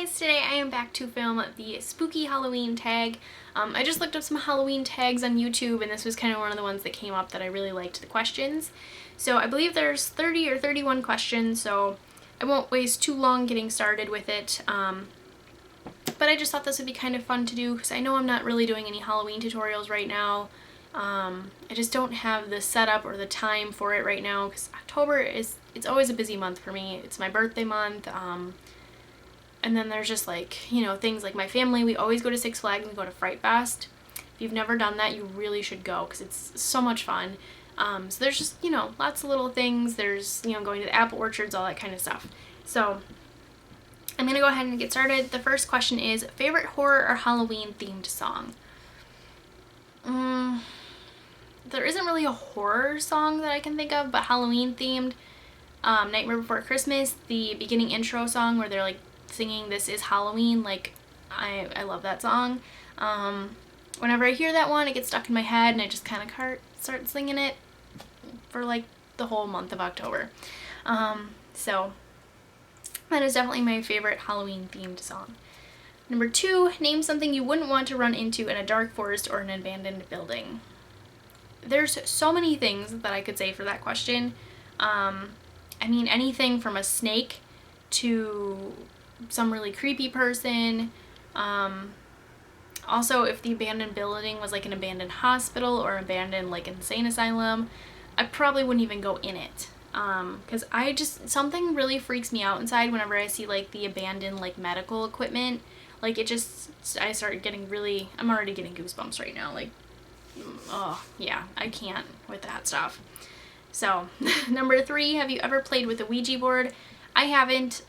guys, today I am back to film the spooky Halloween tag. I just looked up some Halloween tags on YouTube and this was kind of one of the ones that came up that I really liked the questions. So I believe there's 30 or 31 questions, so I won't waste too long getting started with it. But I just thought this would be kind of fun to do because I know I'm not really doing any Halloween tutorials right now. I just don't have the setup or the time for it right now because October it's always a busy month for me. It's my birthday month. And then there's just like, you know, things like my family, we always go to Six Flags and we go to Fright Fest. If you've never done that, you really should go because it's so much fun. So there's just, you know, lots of little things. There's, you know, going to the apple orchards, all that kind of stuff. So I'm going to go ahead and get started. The first question is, favorite horror or Halloween themed song? There isn't really a horror song that I can think of, but Halloween themed. Nightmare Before Christmas, the beginning intro song where they're like singing "This is Halloween," like I love that song. Whenever I hear that one, it gets stuck in my head and I just kind of start singing it for like the whole month of October. So that is definitely my favorite Halloween themed song. Number 2, name something you wouldn't want to run into in a dark forest or an abandoned building. There's so many things that I could say for that question. I mean, anything from a snake to some really creepy person. Also, if the abandoned building was like an abandoned hospital or abandoned like insane asylum, I probably wouldn't even go in it. Because something really freaks me out inside whenever I see like the abandoned like medical equipment. Like I start getting I'm already getting goosebumps right now. Like, oh yeah, I can't with that stuff. So, number 3, have you ever played with a Ouija board? I haven't.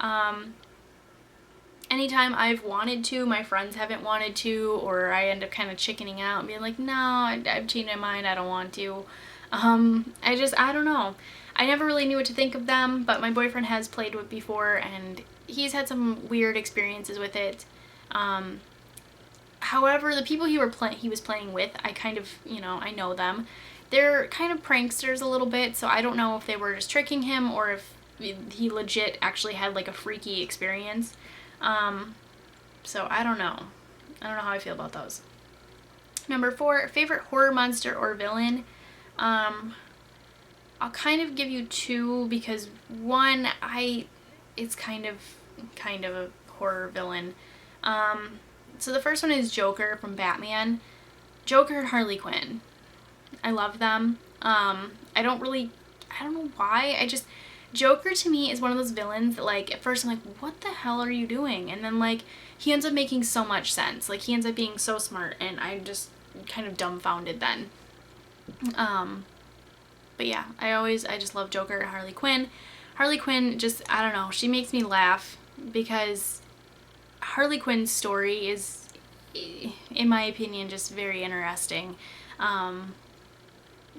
Anytime I've wanted to, my friends haven't wanted to, or I end up kind of chickening out and being like, no, I've changed my mind, I don't want to. I don't know. I never really knew what to think of them, but my boyfriend has played with before, and he's had some weird experiences with it. However, the people he was playing with, I kind of, you know, I know them. They're kind of pranksters a little bit, so I don't know if they were just tricking him or if he legit actually had like a freaky experience. So I don't know. I don't know how I feel about those. Number 4, favorite horror monster or villain. I'll kind of give you 2 because one, it's kind of a horror villain. So the first one is Joker from Batman. Joker and Harley Quinn. I love them. I don't know why. Joker to me is one of those villains that like at first I'm like, what the hell are you doing? And then like he ends up making so much sense. Like he ends up being so smart and I'm just kind of dumbfounded then. But yeah, I just love Joker and Harley Quinn. Harley Quinn I don't know, she makes me laugh because Harley Quinn's story is, in my opinion, just very interesting.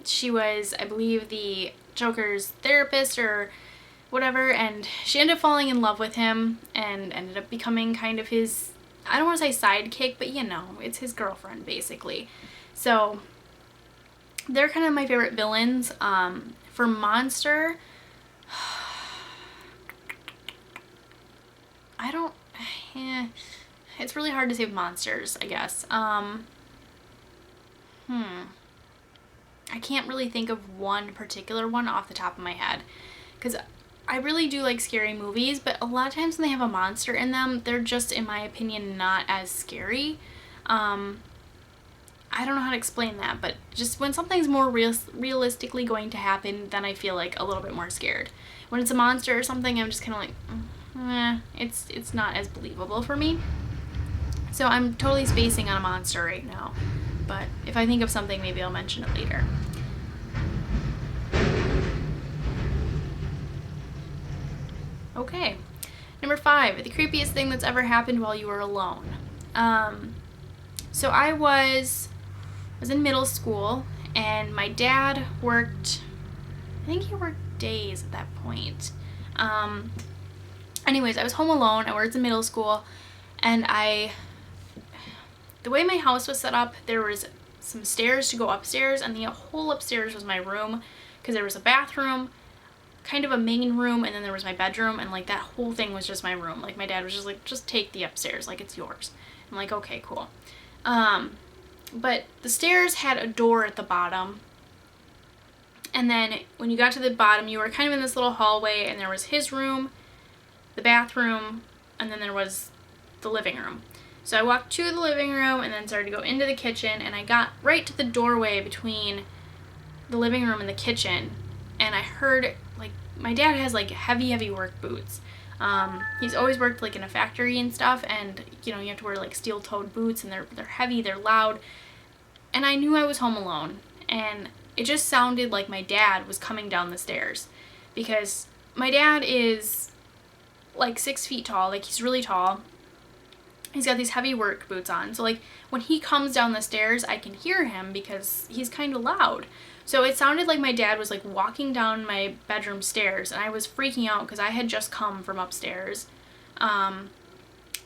She was, I believe, the Joker's therapist or whatever, and she ended up falling in love with him and ended up becoming kind of his, I don't want to say sidekick, but you know, it's his girlfriend basically. So they're kind of my favorite villains. For monster, it's really hard to say with monsters, I guess. I can't really think of one particular one off the top of my head because I really do like scary movies, but a lot of times when they have a monster in them, they're just, in my opinion, not as scary. I don't know how to explain that, but just when something's more realistically going to happen, then I feel like a little bit more scared. When it's a monster or something, I'm just kind of like, it's not as believable for me. So I'm totally spacing on a monster right now. But if I think of something, maybe I'll mention it later. Okay. Number 5, the creepiest thing that's ever happened while you were alone. So I was in middle school, and my dad worked, I think he worked days at that point. Anyways, I was home alone. I worked in middle school, and the way my house was set up, there was some stairs to go upstairs, and the whole upstairs was my room because there was a bathroom, kind of a main room, and then there was my bedroom, and like that whole thing was just my room. Like my dad was just like, just take the upstairs, like it's yours. I'm like, okay, cool. But the stairs had a door at the bottom, and then when you got to the bottom, you were kind of in this little hallway, and there was his room, the bathroom, and then there was the living room. So I walked to the living room and then started to go into the kitchen, and I got right to the doorway between the living room and the kitchen, and I heard, like, my dad has like heavy work boots. He's always worked like in a factory and stuff, and you know, you have to wear like steel-toed boots, and they're heavy, they're loud. And I knew I was home alone, and it just sounded like my dad was coming down the stairs, because my dad is like 6 feet tall, like he's really tall. He's got these heavy work boots on, so like when he comes down the stairs, I can hear him because he's kind of loud. So it sounded like my dad was like walking down my bedroom stairs, and I was freaking out because I had just come from upstairs. And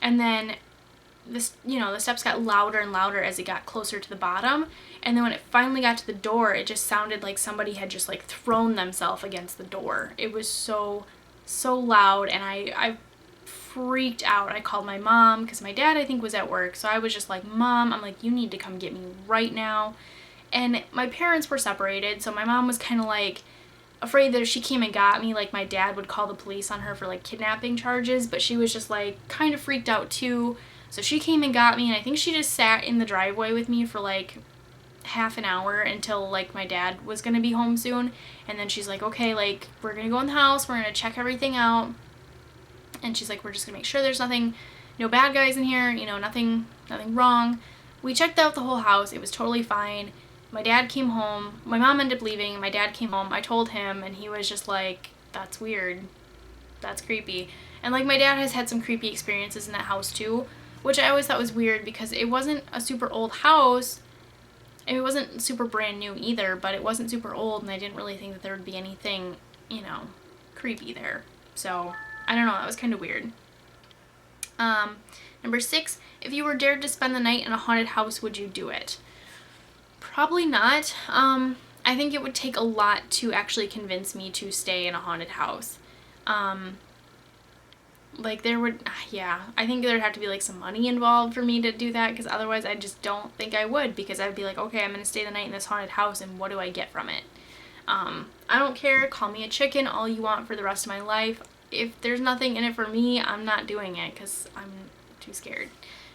then this, you know, the steps got louder and louder as it got closer to the bottom. And then when it finally got to the door, it just sounded like somebody had just like thrown themselves against the door. It was so loud, and I freaked out. I called my mom because my dad, I think, was at work. So I was just like, Mom, I'm like, you need to come get me right now. And my parents were separated, so my mom was kind of like afraid that if she came and got me, like my dad would call the police on her for like kidnapping charges, but she was just like kind of freaked out too. So she came and got me, and I think she just sat in the driveway with me for like half an hour until like my dad was going to be home soon. And then she's like, okay, like we're going to go in the house, we're going to check everything out. And she's like, we're just going to make sure there's nothing, no bad guys in here, you know, nothing wrong. We checked out the whole house. It was totally fine. My dad came home. My mom ended up leaving. My dad came home. I told him, and he was just like, that's weird. That's creepy. And like my dad has had some creepy experiences in that house too, which I always thought was weird because it wasn't a super old house. It wasn't super brand new either, but it wasn't super old, and I didn't really think that there would be anything, you know, creepy there. So, I don't know. That was kind of weird. Number 6, if you were dared to spend the night in a haunted house, would you do it? Probably not. I think it would take a lot to actually convince me to stay in a haunted house. Like there would, yeah, I think there'd have to be like some money involved for me to do that, because otherwise I just don't think I would, because I'd be like, okay, I'm going to stay the night in this haunted house, and what do I get from it? I don't care. Call me a chicken all you want for the rest of my life. If there's nothing in it for me, I'm not doing it because I'm too scared.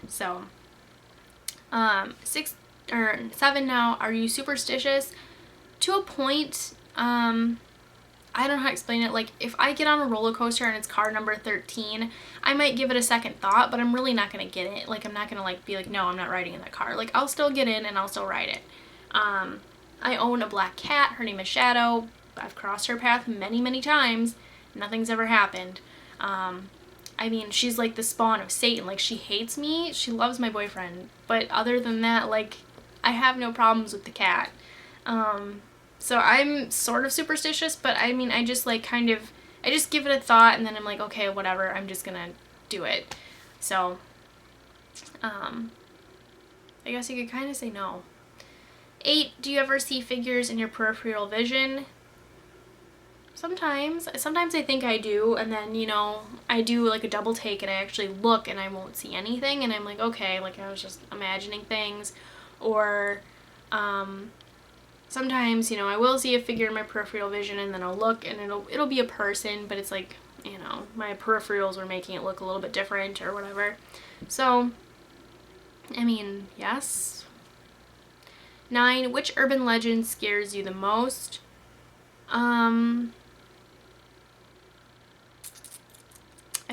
So, 7 now, are you superstitious? To a point. I don't know how to explain it. Like, if I get on a roller coaster and it's car number 13, I might give it a second thought, but I'm really not going to get it. Like, I'm not going to, like, be like, no, I'm not riding in that car. Like, I'll still get in and I'll still ride it. I own a black cat. Her name is Shadow. I've crossed her path many times. Nothing's ever happened. I mean, she's like the spawn of Satan. Like, she hates me. She loves my boyfriend. But other than that, like, I have no problems with the cat. So I'm sort of superstitious, but I mean, I just like kind of, I just give it a thought, and then I'm like, okay, whatever, I'm just gonna do it. So, I guess you could kind of say no. 8, do you ever see figures in your peripheral vision? Sometimes I think I do, and then, you know, I do like a double take and I actually look and I won't see anything, and I'm like, okay, like I was just imagining things. Or, sometimes, you know, I will see a figure in my peripheral vision, and then I'll look and it'll be a person, but it's like, you know, my peripherals are making it look a little bit different or whatever. So, I mean, yes. 9, which urban legend scares you the most? I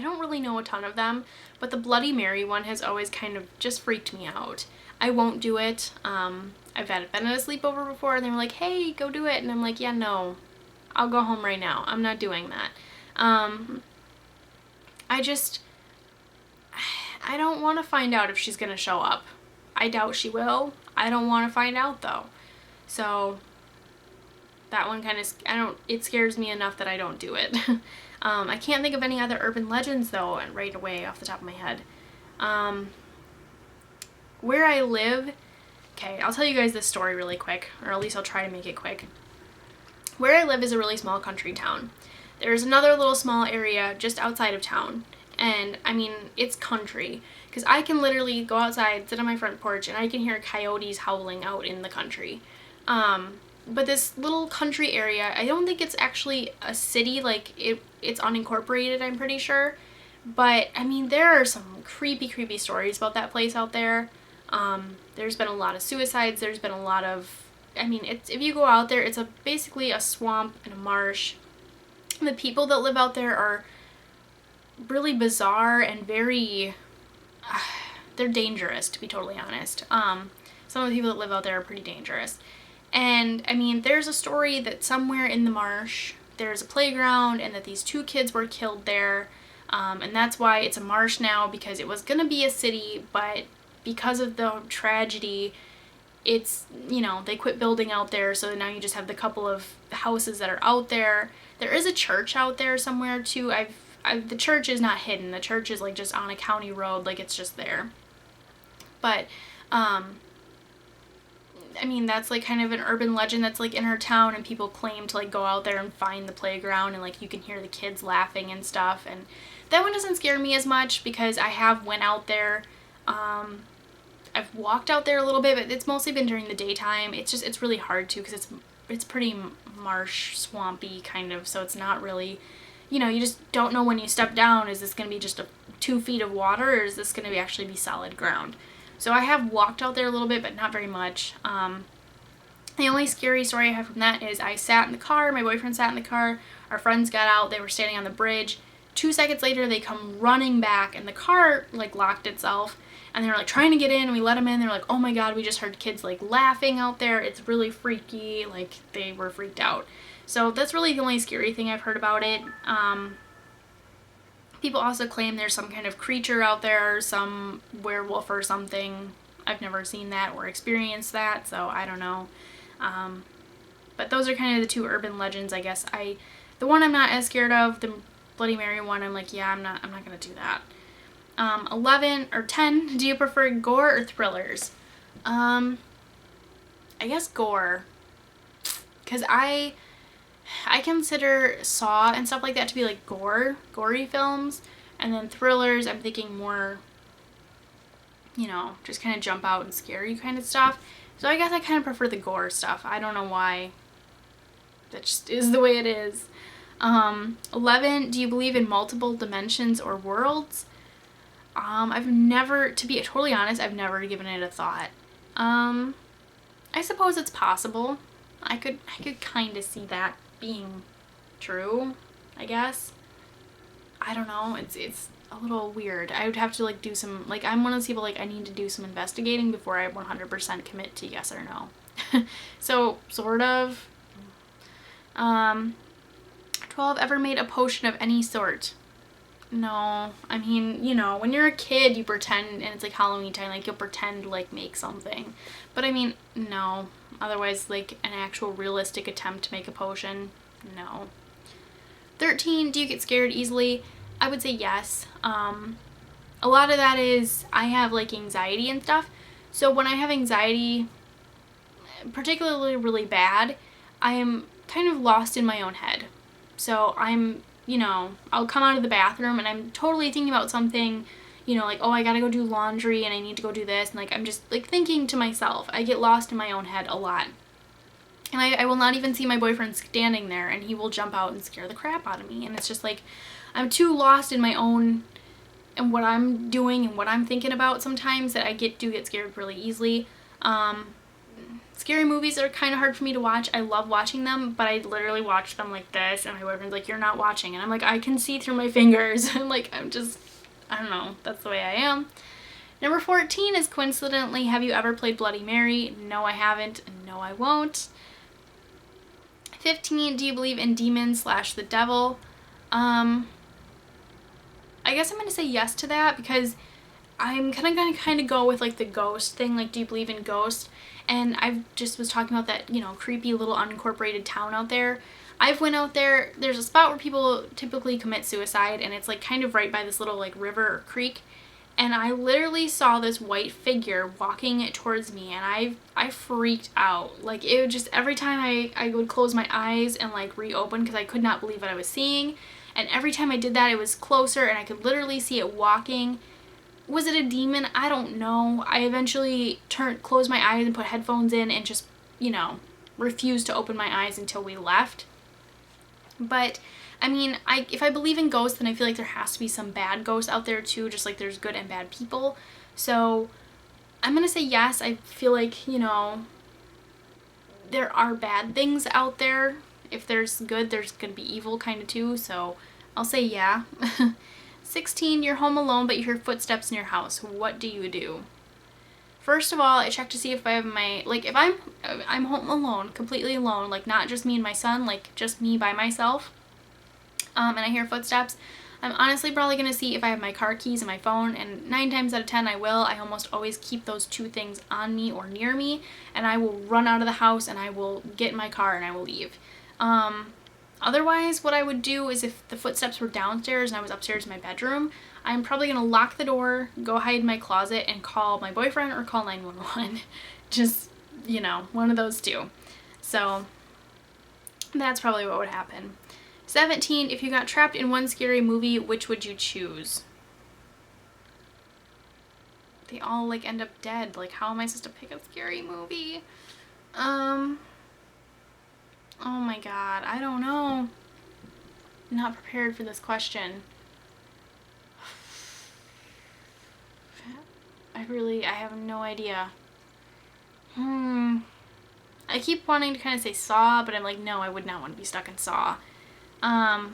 don't really know a ton of them, but the Bloody Mary one has always kind of just freaked me out. I won't do it. I've been at a sleepover before, and they were like, hey, go do it. And I'm like, yeah, no, I'll go home right now. I'm not doing that. I don't want to find out if she's going to show up. I doubt she will. I don't want to find out, though. So, that one kind of, it scares me enough that I don't do it. I can't think of any other urban legends, though, right away off the top of my head. Where I live, okay, I'll tell you guys this story really quick, or at least I'll try to make it quick. Where I live is a really small country town. There's another little small area just outside of town, and I mean, it's country, because I can literally go outside, sit on my front porch, and I can hear coyotes howling out in the country. But this little country area, I don't think it's actually a city, like it's unincorporated, I'm pretty sure. But I mean, there are some creepy stories about that place out there. There's been a lot of suicides. There's been a lot of, I mean, if you go out there, it's basically a swamp and a marsh. The people that live out there are really bizarre and very, they're dangerous, to be totally honest. Some of the people that live out there are pretty dangerous. And I mean, there's a story that somewhere in the marsh there's a playground and that these 2 kids were killed there. And that's why it's a marsh now, because it was gonna be a city, but because of the tragedy, it's, you know, they quit building out there, so now you just have the couple of houses that are out there. There is a church out there somewhere too. The church is not hidden. The church is like just on a county road, like it's just there. But I mean, that's like kind of an urban legend that's like in her town, and people claim to like go out there and find the playground, and like you can hear the kids laughing and stuff. And that one doesn't scare me as much because I have went out there. I've walked out there a little bit, but it's mostly been during the daytime. It's really hard to, because it's pretty marsh, swampy kind of, so it's not really, you know, you just don't know when you step down, is this going to be just 2 feet of water, or is this going to be actually be solid ground? So I have walked out there a little bit, but not very much. The only scary story I have from that is I sat in the car, my boyfriend sat in the car, our friends got out, they were standing on the bridge. 2 seconds later, they come running back, and the car, like, locked itself, and they were, like, trying to get in, and we let them in. They were like, oh my god, we just heard kids, like, laughing out there. It's really freaky. Like, they were freaked out. So that's really the only scary thing I've heard about it. People also claim there's some kind of creature out there, some werewolf or something. I've never seen that or experienced that, so I don't know. But those are kind of the 2 urban legends, I guess. The one I'm not as scared of, the Bloody Mary one, I'm like, yeah, I'm not gonna do that. 11 or 10, do you prefer gore or thrillers? I guess gore, because I consider Saw and stuff like that to be like gory films, and then thrillers, I'm thinking more, you know, just kind of jump out and scare you kind of stuff. So I guess I kind of prefer the gore stuff. I don't know why. That just is the way it is. 11, do you believe in multiple dimensions or worlds? I've never, to be totally honest, I've never given it a thought. I suppose it's possible. I could kind of see that being true, I guess. I don't know. It's a little weird. I would have to like do some, like, I'm one of those people, like, I need to do some investigating before I 100% commit to yes or no. So, sort of. 12, ever made a potion of any sort? No. I mean, you know, when you're a kid, you pretend, and it's like Halloween time, like, you'll pretend to, like, make something. But I mean, no. Otherwise, like, an actual realistic attempt to make a potion, no. 13, do you get scared easily? I would say yes. A lot of that is I have, like, anxiety and stuff. So when I have anxiety, particularly really bad, I am kind of lost in my own head. So I'm, you know, I'll come out of the bathroom and I'm totally thinking about something, you know, like, oh, I gotta go do laundry and I need to go do this, and like I'm just like thinking to myself. I get lost in my own head a lot. And I will not even see my boyfriend standing there, and he will jump out and scare the crap out of me. And it's just like, I'm too lost in my own, and what I'm doing and what I'm thinking about sometimes, that I do get scared really easily. Scary movies are kind of hard for me to watch. I love watching them, but I literally watch them like this, and my boyfriend's like, you're not watching. And I'm like, I can see through my fingers. And like, I don't know. That's the way I am. Number 14 is, coincidentally, have you ever played Bloody Mary? No, I haven't, and no, I won't. 15, do you believe in demons / the devil? I guess I'm going to say yes to that, because I'm gonna kind of go with like the ghost thing, like, do you believe in ghosts? And I just was talking about that, you know, creepy little unincorporated town out there. I've went out there, there's a spot where people typically commit suicide, and it's like kind of right by this little like river or creek, and I literally saw this white figure walking towards me, and I freaked out. Like, it would just, every time I would close my eyes and like reopen because I could not believe what I was seeing, and every time I did that it was closer and I could literally see it walking. Was it a demon? I don't know. I eventually closed my eyes and put headphones in and just, you know, refused to open my eyes until we left. But I mean, if I believe in ghosts, then I feel like there has to be some bad ghosts out there too, just like there's good and bad people. So I'm gonna say yes. I feel like, you know, there are bad things out there. If there's good, there's gonna be evil kind of too. So I'll say yeah. 16, you're home alone, but you hear footsteps in your house. What do you do? First of all, I check to see if I have my, like, if I'm home alone, completely alone, like not just me and my son, like just me by myself, and I hear footsteps, I'm honestly probably going to see if I have my car keys and my phone, and 9 times out of 10 I will. I almost always keep those two things on me or near me, and I will run out of the house and I will get in my car and I will leave. Otherwise, what I would do is if the footsteps were downstairs and I was upstairs in my bedroom, I'm probably going to lock the door, go hide in my closet, and call my boyfriend or call 911. Just, you know, one of those two. So that's probably what would happen. 17, if you got trapped in one scary movie, which would you choose? They all, like, end up dead. Like, how am I supposed to pick a scary movie? Oh my god, I don't know. I'm not prepared for this question. I have no idea. I keep wanting to kind of say Saw, but I'm like, no, I would not want to be stuck in Saw. I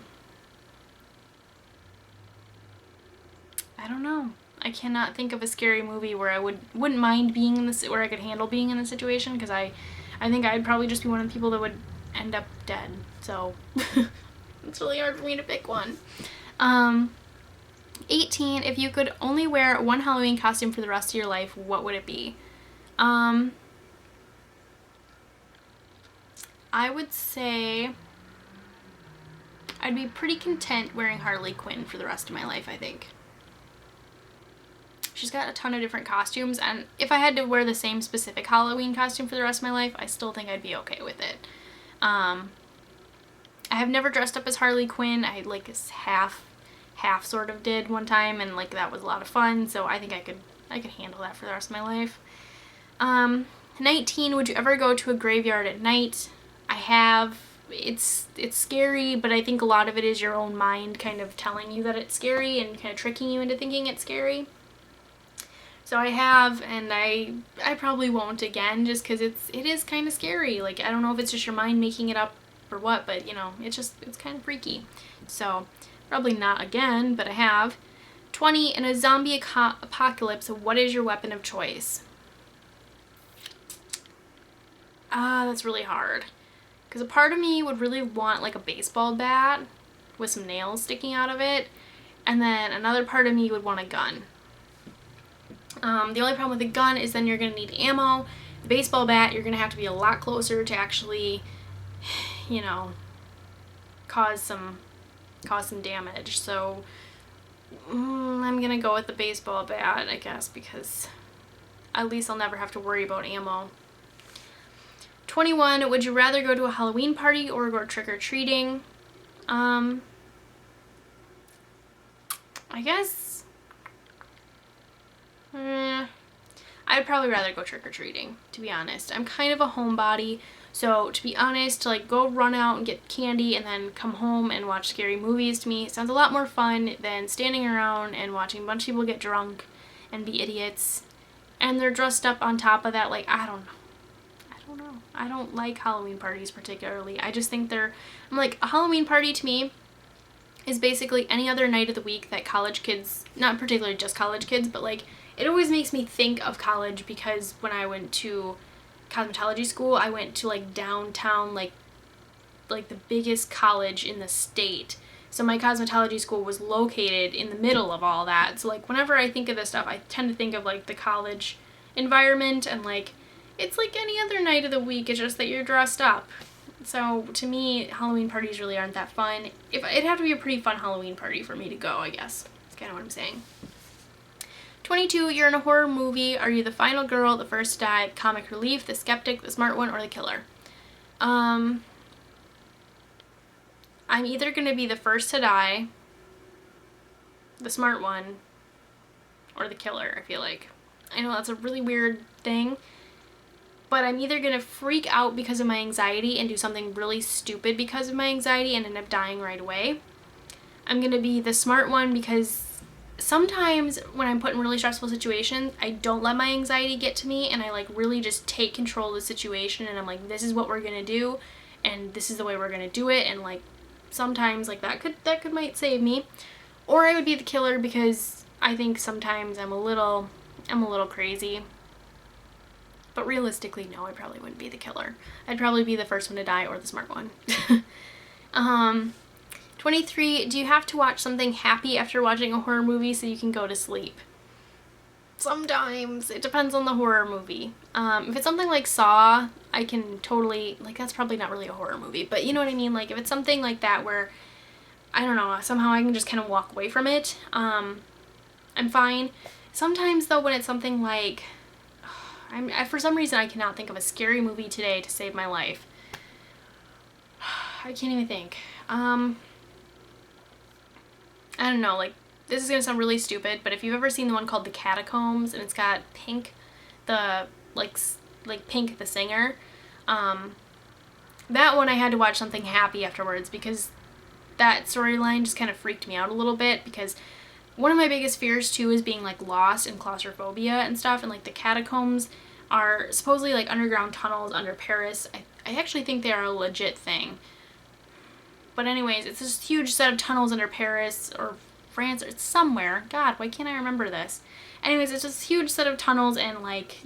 don't know. I cannot think of a scary movie where I wouldn't mind being in this, where I could handle being in the situation, because I think I'd probably just be one of the people that would end up dead. So it's really hard for me to pick one. 18, if you could only wear one Halloween costume for the rest of your life, what would it be? I would say I'd be pretty content wearing Harley Quinn for the rest of my life, I think. She's got a ton of different costumes, and if I had to wear the same specific Halloween costume for the rest of my life, I still think I'd be okay with it. I have never dressed up as Harley Quinn. I like half sort of did one time, and like that was a lot of fun, so I think I could handle that for the rest of my life. 19, would you ever go to a graveyard at night? I have. It's scary, but I think a lot of it is your own mind kind of telling you that it's scary and kind of tricking you into thinking it's scary. So I have, and I probably won't again, just because it is kind of scary. Like, I don't know if it's just your mind making it up or what, but you know, it's kind of freaky. So probably not again, but I have. 20, in a zombie apocalypse, what is your weapon of choice? That's really hard. Because a part of me would really want like a baseball bat with some nails sticking out of it. And then another part of me would want a gun. The only problem with a gun is then you're going to need ammo. The baseball bat, you're going to have to be a lot closer to actually, you know, cause some damage. So I'm going to go with the baseball bat, I guess, because at least I'll never have to worry about ammo. 21, would you rather go to a Halloween party or go trick-or-treating? I guess I'd probably rather go trick-or-treating, to be honest. I'm kind of a homebody, so to be honest, to like go run out and get candy and then come home and watch scary movies, to me sounds a lot more fun than standing around and watching a bunch of people get drunk and be idiots. And they're dressed up on top of that, like, I don't know. I don't like Halloween parties particularly. I just think I'm like, a Halloween party to me is basically any other night of the week that college kids, not particularly just college kids, but like, it always makes me think of college, because when I went to cosmetology school, I went to like downtown, like the biggest college in the state. So my cosmetology school was located in the middle of all that. So like, whenever I think of this stuff, I tend to think of like the college environment, and like, it's like any other night of the week, it's just that you're dressed up. So to me, Halloween parties really aren't that fun. It'd have to be a pretty fun Halloween party for me to go, I guess. That's kind of what I'm saying. 22, you're in a horror movie. Are you the final girl, the first to die, comic relief, the skeptic, the smart one, or the killer? I'm either going to be the first to die, the smart one, or the killer, I feel like. I know that's a really weird thing, but I'm either going to freak out because of my anxiety and do something really stupid because of my anxiety and end up dying right away. I'm going to be the smart one because sometimes when I'm put in really stressful situations, I don't let my anxiety get to me, and I like really just take control of the situation, and I'm like, this is what we're going to do, and this is the way we're going to do it, and like sometimes like that could might save me. Or I would be the killer because I think sometimes I'm a little crazy. But realistically, no, I probably wouldn't be the killer. I'd probably be the first one to die or the smart one. 23, do you have to watch something happy after watching a horror movie so you can go to sleep? Sometimes. It depends on the horror movie. If it's something like Saw, I can totally, like, that's probably not really a horror movie, but you know what I mean? Like, if it's something like that where, I don't know, somehow I can just kind of walk away from it, I'm fine. Sometimes, though, when it's something like, for some reason I cannot think of a scary movie today to save my life. I can't even think. I don't know, like, this is gonna sound really stupid, but if you've ever seen the one called The Catacombs, and it's got Pink, like Pink the singer, that one I had to watch something happy afterwards because that storyline just kind of freaked me out a little bit, because one of my biggest fears too is being like lost and claustrophobia and stuff, and like the catacombs are supposedly like underground tunnels under Paris. I actually think they are a legit thing. But anyways, it's this huge set of tunnels under Paris or France, or it's somewhere. God, why can't I remember this? Anyways, it's this huge set of tunnels, and like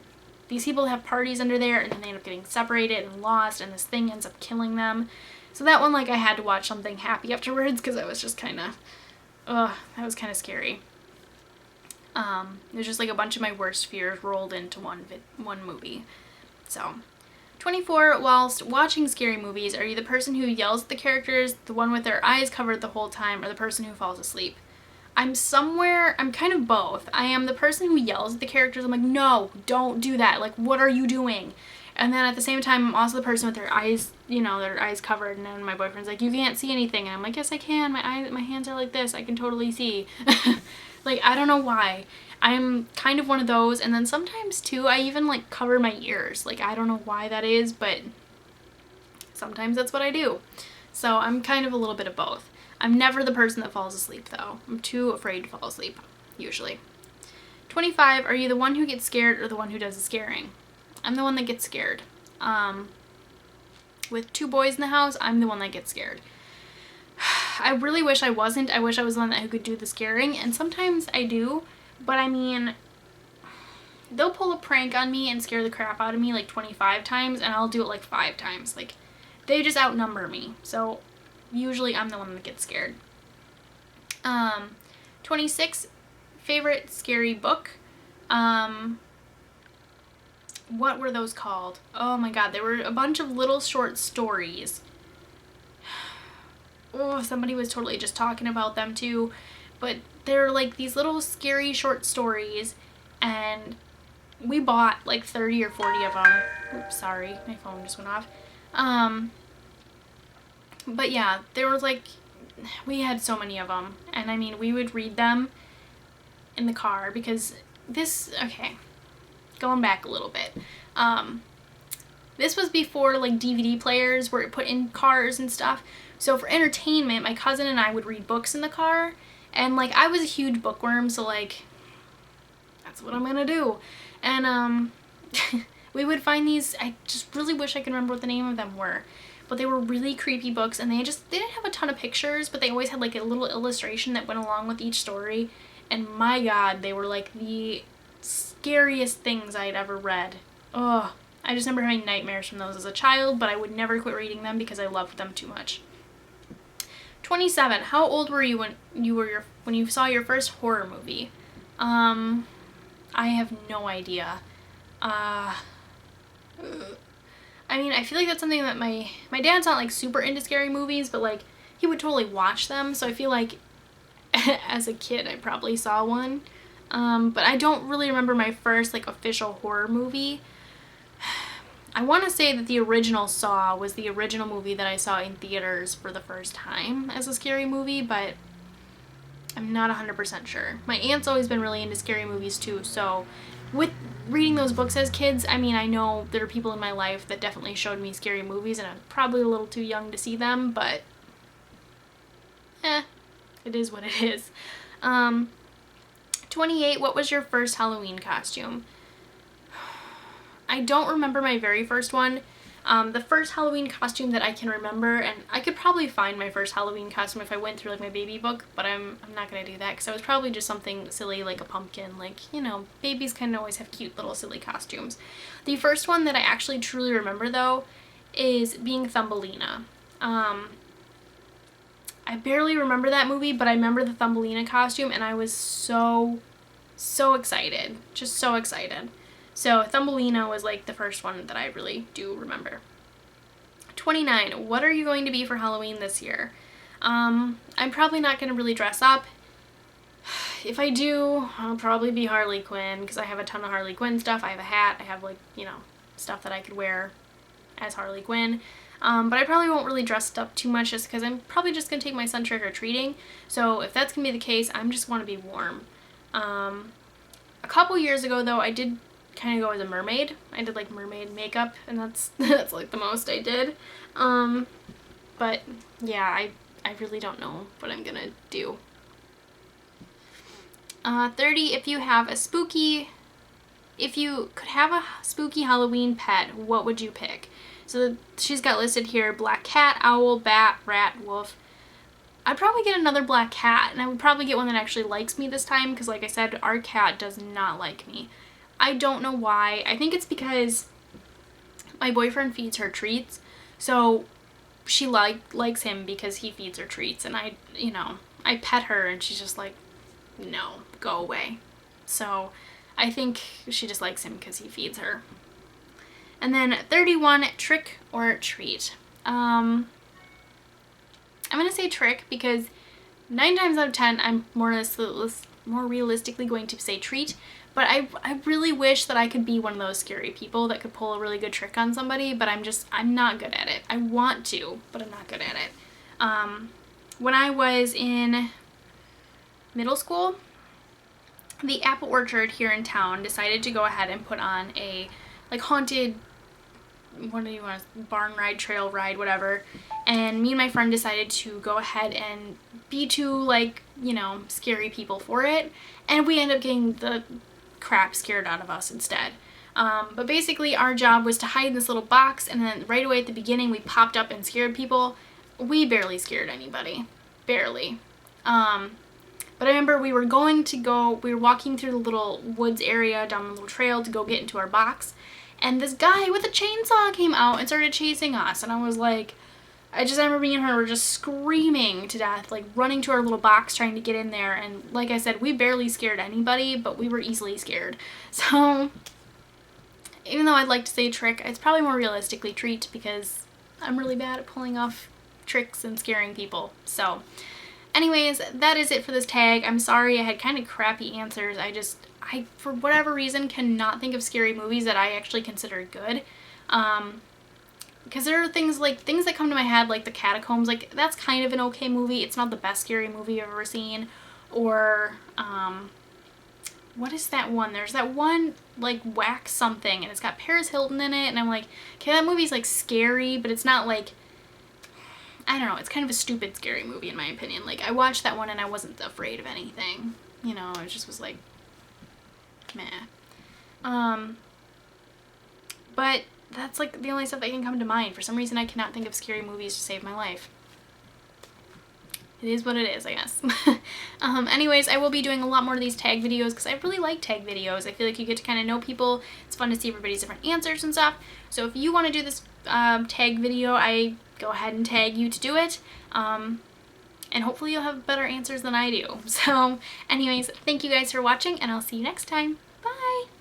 these people have parties under there, and then they end up getting separated and lost, and this thing ends up killing them. So that one, like, I had to watch something happy afterwards because I was just kind of, that was kind of scary. It was just like a bunch of my worst fears rolled into one movie. So 24, whilst watching scary movies, are you the person who yells at the characters, the one with their eyes covered the whole time, or the person who falls asleep? I'm kind of both. I am the person who yells at the characters. I'm like, no, don't do that. Like, what are you doing? And then at the same time, I'm also the person with their eyes, their eyes covered, and then my boyfriend's like, you can't see anything. And I'm like, yes, I can. My hands are like this. I can totally see. Like, I don't know why. I'm kind of one of those, and then sometimes, too, I even, like, cover my ears. Like, I don't know why that is, but sometimes that's what I do. So I'm kind of a little bit of both. I'm never the person that falls asleep, though. I'm too afraid to fall asleep, usually. 25, are you the one who gets scared or the one who does the scaring? I'm the one that gets scared. With 2 boys in the house, I'm the one that gets scared. I really wish I wasn't. I wish I was the one who could do the scaring, and sometimes I do. But I mean, they'll pull a prank on me and scare the crap out of me like 25 times, and I'll do it like 5 times. Like, they just outnumber me. So usually I'm the one that gets scared. 26, favorite scary book. What were those called? Oh my god, there were a bunch of little short stories. Oh, somebody was totally just talking about them too. But they're like these little scary short stories, and we bought like 30 or 40 of them. Oops, sorry, my phone just went off. But yeah, there was like, we had so many of them, and I mean, we would read them in the car because okay, going back a little bit. This was before like DVD players were put in cars and stuff. So for entertainment, my cousin and I would read books in the car. And, like, I was a huge bookworm, so, like, that's what I'm gonna do. And, we would find these, I just really wish I could remember what the name of them were. But they were really creepy books, and they didn't have a ton of pictures, but they always had, like, a little illustration that went along with each story. And, my god, they were, like, the scariest things I'd ever read. Ugh. I just remember having nightmares from those as a child, but I would never quit reading them because I loved them too much. 27. How old were you when you saw your first horror movie? I have no idea. I mean, I feel like that's something that my dad's not like super into scary movies, but like he would totally watch them. So I feel like as a kid I probably saw one. But I don't really remember my first like official horror movie. I want to say that the original Saw was the original movie that I saw in theaters for the first time as a scary movie, but I'm not 100% sure. My aunt's always been really into scary movies too, so with reading those books as kids, I mean, I know there are people in my life that definitely showed me scary movies, and I'm probably a little too young to see them, but it is what it is. 28, what was your first Halloween costume? I don't remember my very first one. The first Halloween costume that I can remember, and I could probably find my first Halloween costume if I went through like my baby book, but I'm not gonna do that because I was probably just something silly like a pumpkin, like, you know, babies kind of always have cute little silly costumes. The first one that I actually truly remember though is being Thumbelina. I barely remember that movie, but I remember the Thumbelina costume and I was so excited, just so excited. So Thumbelina was like the first one that I really do remember. 29, what are you going to be for Halloween this year? I'm probably not going to really dress up. If I do, I'll probably be Harley Quinn because I have a ton of Harley Quinn stuff. I have a hat, I have like, you know, stuff that I could wear as Harley Quinn. But I probably won't really dress up too much just because I'm probably just going to take my son trick-or-treating. So if that's going to be the case, I'm just want to be warm. A couple years ago though, I did kind of go as a mermaid. I did like mermaid makeup, and that's like the most I did. But yeah, I really don't know what I'm gonna do. 30, if you could have a spooky Halloween pet, what would you pick? So she's got listed here: black cat, owl, bat, rat, wolf. I'd probably get another black cat, and I would probably get one that actually likes me this time because, like I said, our cat does not like me. I don't know why. I think it's because my boyfriend feeds her treats, so she likes him because he feeds her treats, and I pet her and she's just like, no, go away. So I think she just likes him because he feeds her. And then 31, trick or treat. I'm gonna say trick because 9 times out of 10 I'm more realistically going to say treat. But I really wish that I could be one of those scary people that could pull a really good trick on somebody, but I'm not good at it. I want to, but I'm not good at it. When I was in middle school, the Apple Orchard here in town decided to go ahead and put on a like haunted, what do you want, barn ride, trail ride, whatever. And me and my friend decided to go ahead and be two, like, you know, scary people for it. And we ended up getting the crap scared out of us instead. But basically our job was to hide in this little box, and then right away at the beginning we popped up and scared people. We barely scared anybody. Barely. But I remember we were walking through the little woods area down the little trail to go get into our box, and this guy with a chainsaw came out and started chasing us, and I was like, I remember me and her were just screaming to death, like running to our little box trying to get in there, and like I said, we barely scared anybody, but we were easily scared. So even though I'd like to say trick, it's probably more realistically treat because I'm really bad at pulling off tricks and scaring people. So anyways, that is it for this tag. I'm sorry I had kind of crappy answers. I for whatever reason cannot think of scary movies that I actually consider good. Because there are things that come to my head, like The Catacombs, like that's kind of an okay movie. It's not the best scary movie I've ever seen. Or what is that one? There's that one like Wax something, and it's got Paris Hilton in it, and I'm like, okay, that movie's like scary, but it's not like, I don't know, it's kind of a stupid scary movie in my opinion. Like I watched that one and I wasn't afraid of anything. You know, it just was like, meh. But that's like the only stuff that can come to mind. For some reason I cannot think of scary movies to save my life. It is what it is, I guess. Anyways, I will be doing a lot more of these tag videos because I really like tag videos. I feel like you get to kind of know people. It's fun to see everybody's different answers and stuff. So if you want to do this tag video, I go ahead and tag you to do it. And hopefully you'll have better answers than I do. So anyways, thank you guys for watching, and I'll see you next time. Bye!